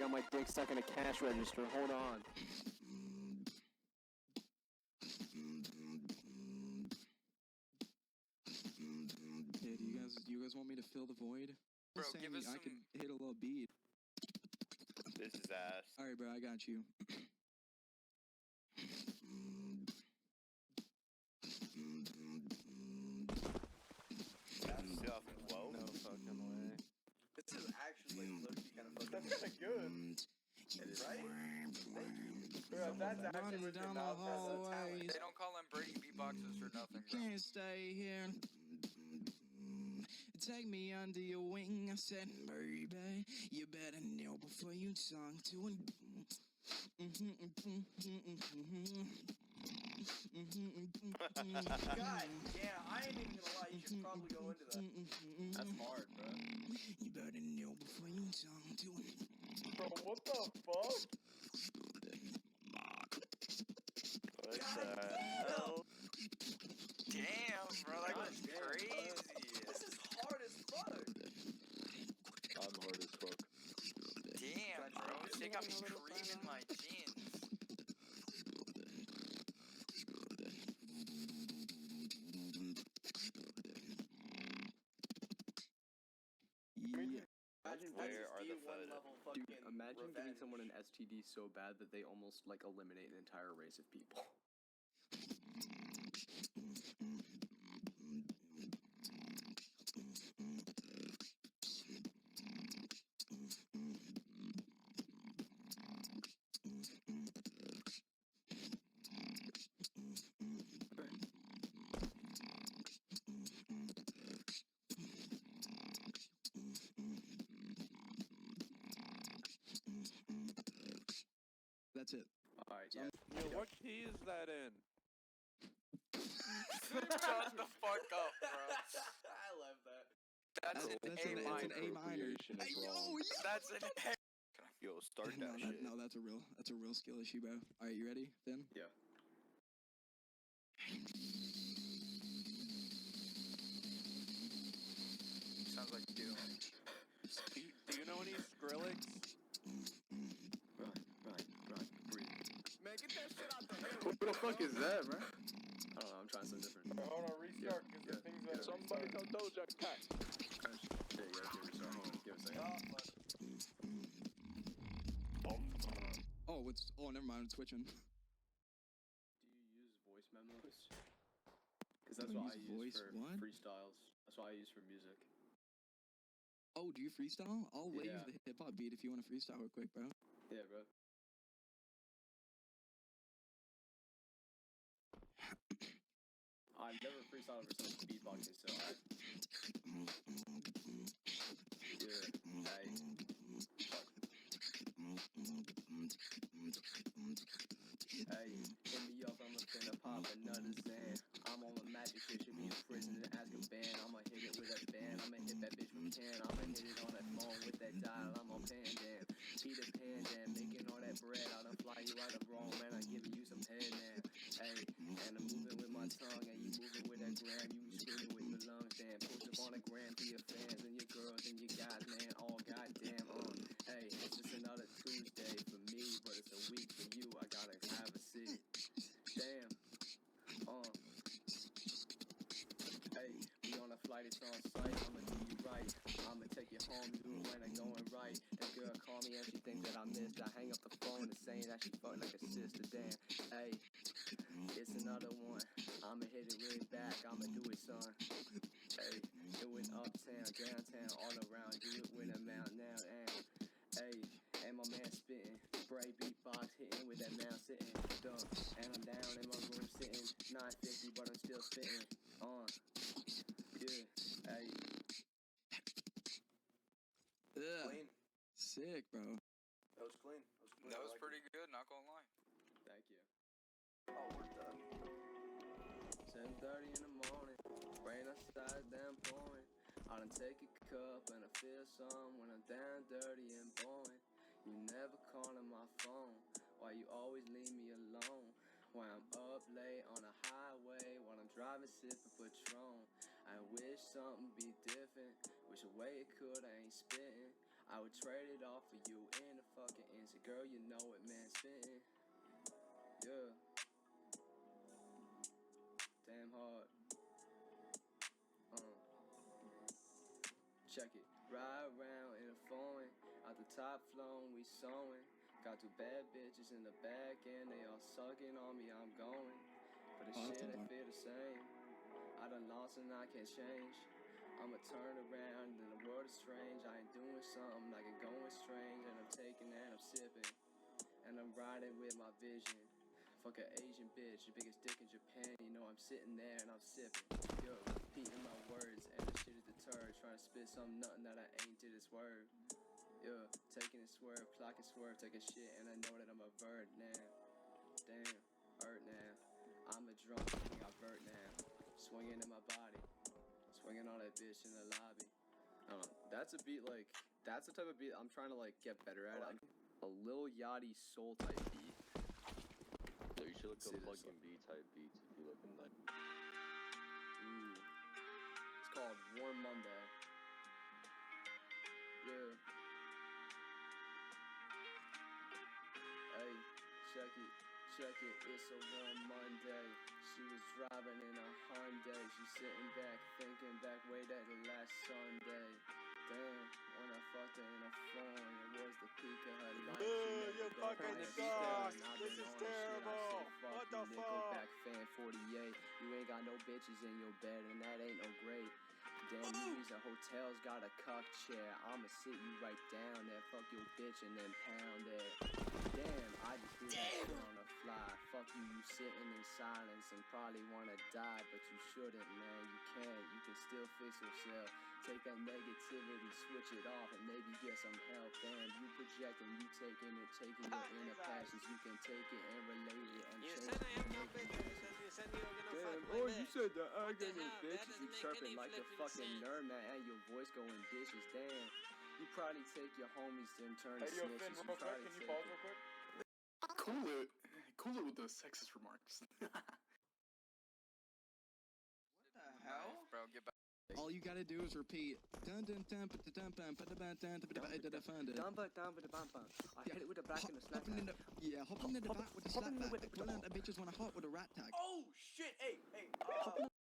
Got my dick stuck in a cash register. Hold on. Yeah, do you guys want me to fill the void? Bro, give us I could hit a little beat. This is ass. Alright, bro, I got you. That's fucking whoa. No fucking way. This is actually looking kind of fucking. That's kind of good. It is right. Bro, that's actually with your down the mouth has a hallway. talent. They don't call them Brady beatboxers for nothing, bro. Can't stay here. Take me under your wing. I said, baby, you better kneel before you talk to an. God, yeah, I ain't even gonna lie. You should probably go into that. That's hard, bro. You better kneel before you talk to an. Bro, what the fuck? What God the hell? Damn, bro, that God was damn, crazy. This is hard as fuck. I'm hard as fuck. Damn, bro. They got me creaming my jeans. Yeah. Imagine Where this are the D1 photos? level fucking Dude, imagine giving revenge. someone an STD so bad that they almost like eliminate an entire race of people. That's it. Alright, yeah. Yo, what key is that in? Shut the fuck up, bro. I love that. That's an That's A an minor. A minor. Appropriation is Yo, wrong. That's an A. Yo, start No, that shit. no, that's a real skill issue, bro. All right, you ready, Finn? Yeah. Sounds like Doom. Do you know any Skrillex? Run, breathe. Man, get that shit out the head. Who the fuck is that, bro? I don't know, I'm trying something different. Hold on, restart, because the thing's at Somebody tell Doja Cat. Yeah, you gotta restart. Hold on, give it a second. Oh, never mind, it's switching. Do you use voice memos? Because that's Do I what I use use voice for what? freestyles. That's what I use for music. Oh, do you freestyle? I'll lay you Yeah. the hip hop beat if you want to freestyle real quick, bro. Yeah, bro. I've never freestyled over some beatboxing, so I... Yeah, hey. Hey, hit me up, I'ma finna pop another Zan. I'm on a magic shit, should be in prison and ask a band. I'ma hit it with a band, I'ma hit that bitch with can. I'ma hit it on that phone with that dial, I'm on Pandan. Peter Pandan, making all that bread. I done fly you out of Rome, man, I'm giving you some head now. Hey, and I'm moving with my tongue, and you moving with that gram. You screaming with your lungs, damn. Post up on the gram for your fans and your girls and your guys, man. All goddamn on. Hey, it's just another Tuesday for me, but it's a week for you. I gotta have a seat. Damn. Hey, we on a flight, it's on site. I'ma do you right. I'ma take you home, you when I'm going right. That girl call me and she thinks that I missed. I hang up the phone and saying that she fucked like a sister. Damn. Hey, it's another one. I'ma hit it right back. I'ma do it, son. Hey, do it uptown, downtown, all around. Do it with a mount now, damn. Hey, and my man spitting, spray beatbox hitting with that mount sitting, dumb. And I'm down in my room sitting, 950, but I'm still spitting, yeah, hey. Yeah. Clean. Sick, bro. That was clean. That was pretty good, not gonna lie. Thank you. Oh, we're done. 7:30 in the morning, rain outside, damn pouring. I done take a cup and I feel some when I'm down dirty and boring. You never calling my phone, why you always leave me alone? Why I'm up late on a highway while I'm driving sipping Patron. I wish something be different, wish a way it could, I ain't spitting. I would trade it all for you in a fucking Girl, you know it, man, spittin'. Yeah. Damn hard. Check it. Ride around in a foreign. Out the top flowing, we sewing. Got two bad bitches in the back and they all sucking on me, I'm going. But the shit ain't feel the same. I done lost and I can't change. I'ma turn around and the world is strange. I ain't doing something like it going strange. And I'm taking and I'm sipping. And I'm riding with my vision. Fuck an Asian bitch, the biggest dick in Japan. You know I'm sitting there and I'm sipping. Yo, repeating my words and the shit is deterred. Trying to spit something nothing that I ain't did this word. Yeah, taking a swerve, clocking swerve, taking shit and I know that I'm a bird now. Damn, hurt now. I'm a drunk, I got vert now. Swinging in my body, swinging on that bitch in the lobby. That's a beat like, that's the type of beat I'm trying to like get better at. Like a Lil Yachty soul type beat. So you should look up plug-in B type beats if you're looking like. Ooh. It's called Warm Monday. Yeah. Hey, check it, it's a warm Monday. She was driving in a Hyundai. She's sitting back, thinking back way that last Sunday. Damn, when I fucked her in a phone, it was the peak of her life. You fucking suck. This is terrible. What the fuck? Nickelback fan 48. You ain't got no bitches in your bed, and that ain't no great. Damn, you use a hotel's got a cuck chair. I'ma sit you right down there, fuck your bitch, and then pound it. Damn, I just do that shit on the fly. Fuck you, you sitting in silence and probably wanna die, but you shouldn't, man. You can't, you can still fix yourself. Take that negativity, switch it off, and maybe get some help. Damn, you projecting, you taking it, taking your inner passions. You can take it and relate it and change it. Damn, boy, you said that I got no bitches. You chirping like a fucking nerd, man, and your voice going dishes. Damn, you probably take your homies and turn Hey, yo, Finn, snitches. real quick, can you pause real quick? Cool it with those sexist remarks. What the hell? Bro, get back. All you gotta do is repeat. Dun dun dun dun dun dun dun dun dun dun dun dun dun. I hit it with a back and a slap. Hopping in the hopping in the back with the slap back. One of the bitches wanna hop with a rat tag. Oh shit! Hey.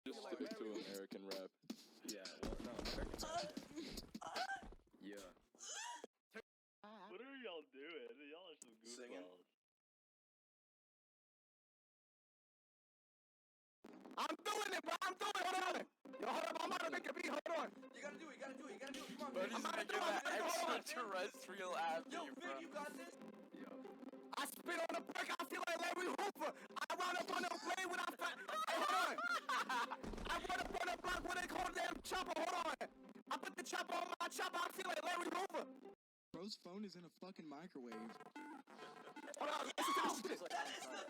Just stick to American rap. Yeah, well, no, American rap. Yeah. What are y'all doing? Y'all are some goofballs. I'm doing it, bro. I'm doing it. Hold on. Yo, hold up. I'm about to make a beat. Hold on. You gotta do it. Come on. But he's I'm about to making do it. that Hold on. extraterrestrial app Yo, beat, Vic, bro. you got this? Yo. I spit on the brick. I feel like Larry Hoover. I run up on the plane when I fight. Hey, hold on. I run up on the block when they call damn chopper. Hold on. I put the chopper on my chopper. I feel like Larry Hoover. Bro's phone is in a fucking microwave. Hold on. Listen to this. This is the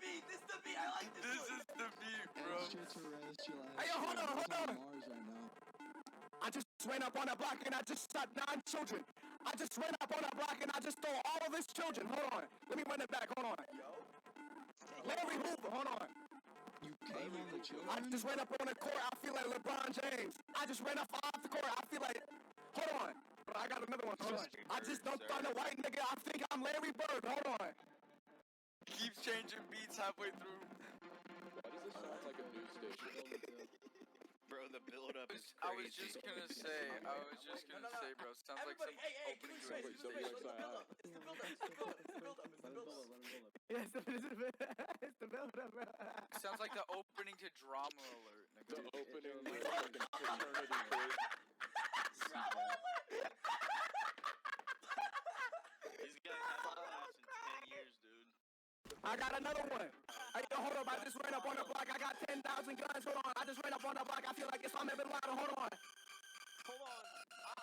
beat, bro. Extraterrestrial. Hey, yo, hold on. It's on Mars right now. I just ran up on the block and I just shot 9 children. I just ran up on the block and I just stole all of his children. Hold on. Let me run it back. Hold on. Larry Hoover. Hold on. You came on the children? I just ran up on the court. I feel like LeBron James. I just ran up off the court. I feel like. Hold on. I got another one. Hold on. I just dunked on a white nigga. I think I'm Larry Bird. Hold on. Keeps changing beats halfway through. Why does this sound like a news station? Bro, the build-up is crazy. I was just gonna say, bro. Sounds like some opening to a news Somebody station. like Yeah, it's the build-up. Sounds like the opening to Drama Alert, nigga. The opening fucking fraternity quiz. These guys haven't laughed in 10 years, dude. I got another one. Hey, yo, hold up. I just ran up on the block. I got 10,000 guns. Hold on. I just ran up on the block. I feel like it's Osama bin Laden. Hold on.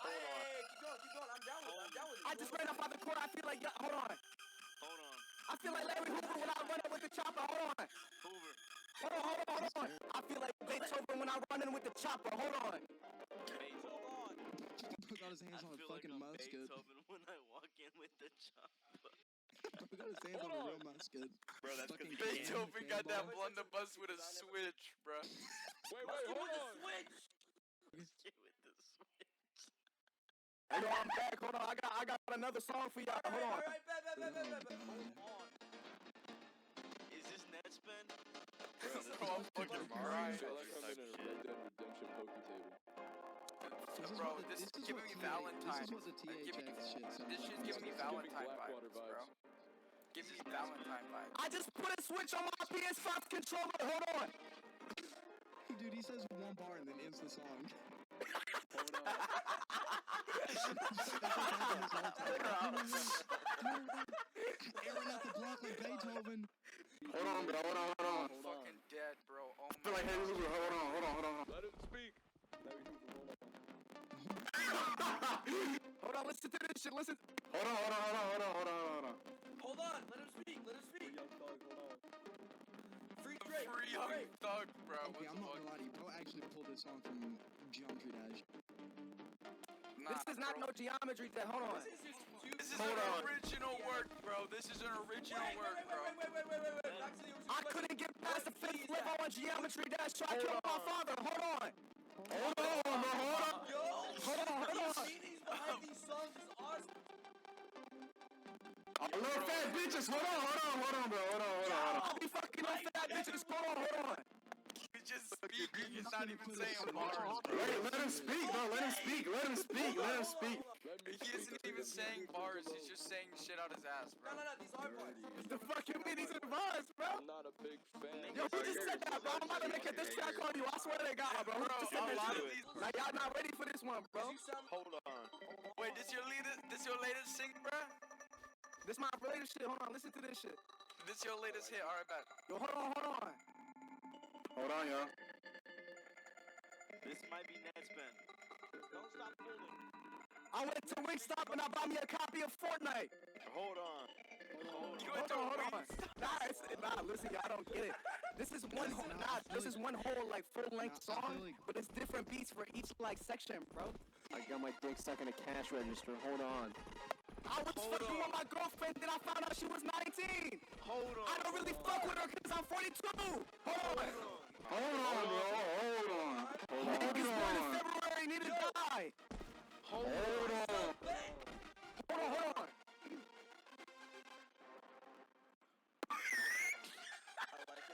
Hey, keep going. I'm down with it. I just ran up on the court. I feel like, hold on. I feel like Larry Hoover when I run up with the chopper. Hold on. Hold on. I feel like Beethoven when I run in with the chopper. Hold on. Bro got his hands on a fucking musket. When I walk in with the chopper. Bro got his hands on a real musket. Bro, that's Fucking because Beethoven got that blunderbuss with a switch, bro. Wait, hold on. Hey, yo, I'm back. Hold on. I got another song for y'all. Hold on. Alright, bet. I'll fucking cry. I feel like I'm in a Red Dead Redemption pokey table. Bro, this is giving me Valentine. This is what the THX shit sounds This like. shit's giving me Valentine Blackwater vibes, bro. vibes. Give me Valentine vibes. I just put a switch on my PS5 controller. Hold on. Dude, he says one bar and then ends the song. Airing out the block like Beethoven. Hold on, bro. Hold on. I'm fucking dead, bro. Oh I feel my like hey, god. hold on. Let him speak. Hold on, listen to this shit. Listen. Hold on. Hold on, let him speak. Free Drake. Free Young Thug, bro. Okay, I'm not gonna lie to you, bro. Actually pulled this song from Geometry Dash. This is not no geometry that. Hold on. This is an original work, bro. This is an original work, bro. Wait. I couldn't get past the fifth level on geometry dash, so I killed my father. Hold on. Yo, Hold on. these meanings behind these songs is awesome. Little fat bitches. Hold on, bro. Hold on. I'll be fucking little fat bitches. Hold on. He's just speaking. He's not even saying bars. Let him speak, bro. Let him speak. He isn't even saying bars. He's just saying shit out his ass, bro. No, these are bars. The fucking meanings and bars, bro. I'm not a big fan. Yo, who just said that, bro? I'm about to make a diss track on you. I swear to God, bro. Who just said a lot that of shit? these. Now y'all not ready for this one, bro. Hold on. Wait, this your latest single, bro? This my latest shit. Hold on, listen to this shit. This your latest hit? Alright, bet. Yo, hold on. Hold on, yo. This might be Netspin. Don't stop holding. I went to Wingstop and I bought me a copy of Fortnite. Hold on. You went to Hold on. Nah, listen, y'all don't get it. This is one whole like full-length song, but it's different beats for each like section, bro. I got my dick stuck in a cash register. Hold on. I was fucking with my girlfriend, then I found out she was 19. Hold on. I don't really fuck with her because I'm 42. Hold on, bro. Niggas born in February need to die. Hold on.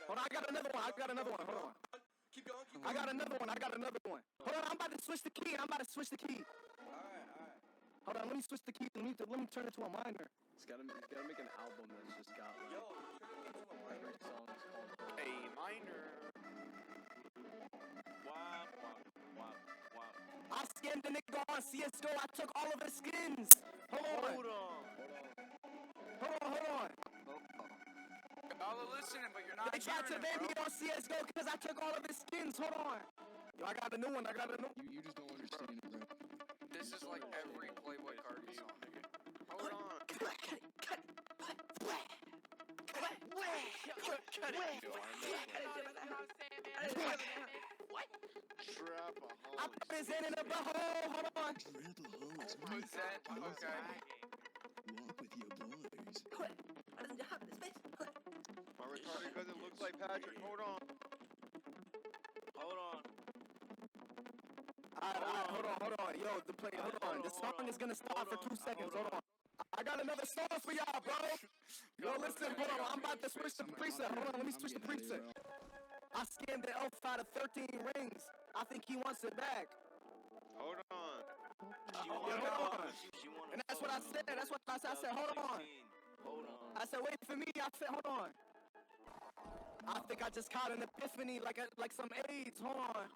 Hold on, I got another one. Hold on. Keep going. I got another one. Hold on, I'm about to switch the key. Alright. Hold on, let me switch the key. Let me turn it to a minor. He's gotta make an album that's just got like Yo, turn it into a minor. great songs called A minor. Wow. I scammed the nigga on CS:GO. I took all of his skins. Hold on. Y'all are listening, but you're not They tried to ban hearing me it, bro. on CS:GO because I took all of his skins. Hold on. Yo, I got a new one. You just don't understand it, bro. This is like every Playboy Cardi song, nigga. Hold on. I put his hand in the butthole. Hold on. Who's that? Okay. Walk with your boys. My retarded cousin looks like Patrick. Hold on. Hold on. Yo, hold on. The song is gonna stop for 2 seconds. Hold on. I got another song for y'all, bro. Yo, listen, hold on. I'm about to switch the preset. Hold on, let me switch the preset. I scammed the elf out of 13 rings. I think he wants it back. Hold on. And that's what I said. I said, hold on. I said, wait for me. I said, hold on. I think I just caught an epiphany like some AIDS. Hold on.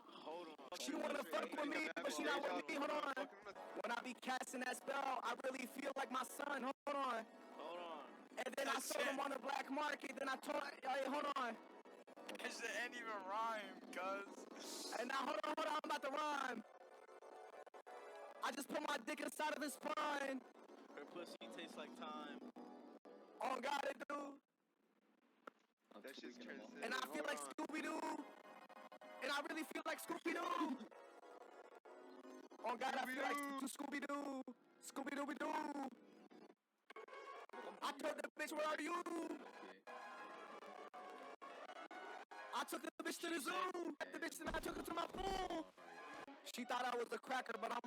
She wanna fuck with me, but she not with me. Hold on. When I be casting that spell, I really feel like my son. Hold on. And then I sold him on the black market. Then I told, hey, hold on. It ain't even rhyme, cuz. And now hold on. I'm about to rhyme. I just put my dick inside of his spine. Her pussy tastes like time. Oh God, it do. That shit's transcendent. And I feel like Scooby-Doo. And I really feel like Scooby-Doo. Oh God, I feel like Scooby-Doo. Scooby-Doo-Doo. I told the bitch, where are you? I took the bitch to the zoo. The bitch and I took her to my pool. She thought I was a cracker, but I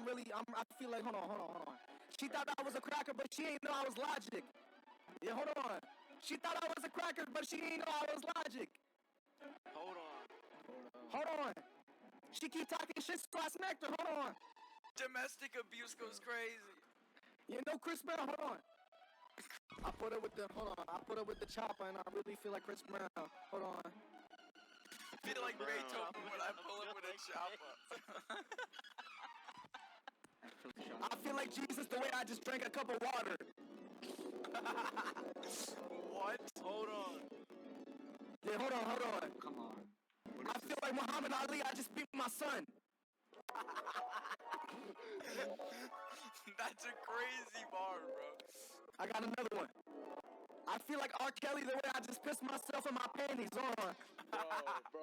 feel like, hold on. She thought I was a cracker, but she ain't know I was Logic. Yeah, hold on. She thought I was a cracker, but she ain't know I was Logic. Hold on. Hold on. She keep talking shit, so I smacked her. Hold on. Domestic abuse goes crazy. You know Chris Brown. Hold on. I put her with the chopper, and I really feel like Chris Brown. Hold on. I feel like Beethoven when I pull up with a chopper. I feel like Jesus the way I just drank a cup of water. What? Hold on. Yeah, hold on. Come on. I feel like Muhammad Ali, I just beat my son. That's a crazy bar, bro. I got another one. I feel like R. Kelly the way I just pissed myself in my panties. Hold on. Bro.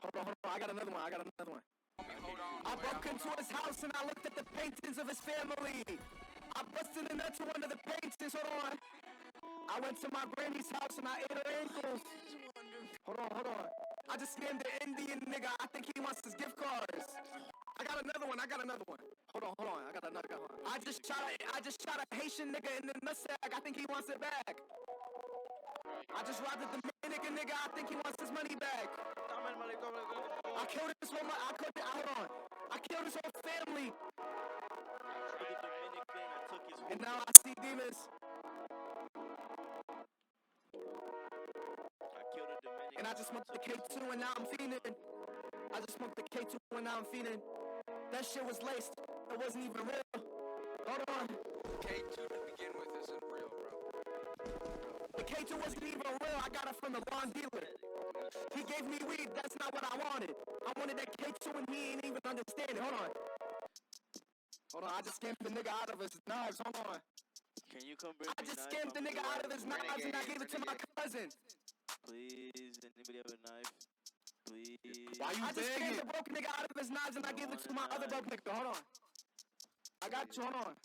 Hold on. I got another one. Hold on. I broke into his house and I looked at the paintings of his family. I busted into one of the paintings. Hold on. I went to my granny's house and I ate her ankles. Hold on. I just scammed the Indian nigga. I think he wants his gift cards. I got another one. Hold on. I got another one. I just shot a Haitian nigga in the nutsack. I think he wants it back. I just robbed a Dominican nigga. I think he wants his money back. I killed his whole. Hold on. I killed his whole family. And now I see demons. And I just smoked the K2 and now I'm fiending. That shit was laced. It wasn't even real. Hold on. K2 to begin with isn't real, bro. The K2 wasn't even real. I got it from the wrong dealer. He gave me weed. That's not what I wanted. I wanted that K2 and he ain't even understand it. Hold on. I just scammed the nigga out of his knives. Hold on. Can you come bring I just scammed the nigga out of his knives and I gave it to my cousin. Please, anybody have a knife? Please. Why you I just scammed the broke nigga out of his knives and I gave it to my other broke nigga. Hold on. I got you. Hold on.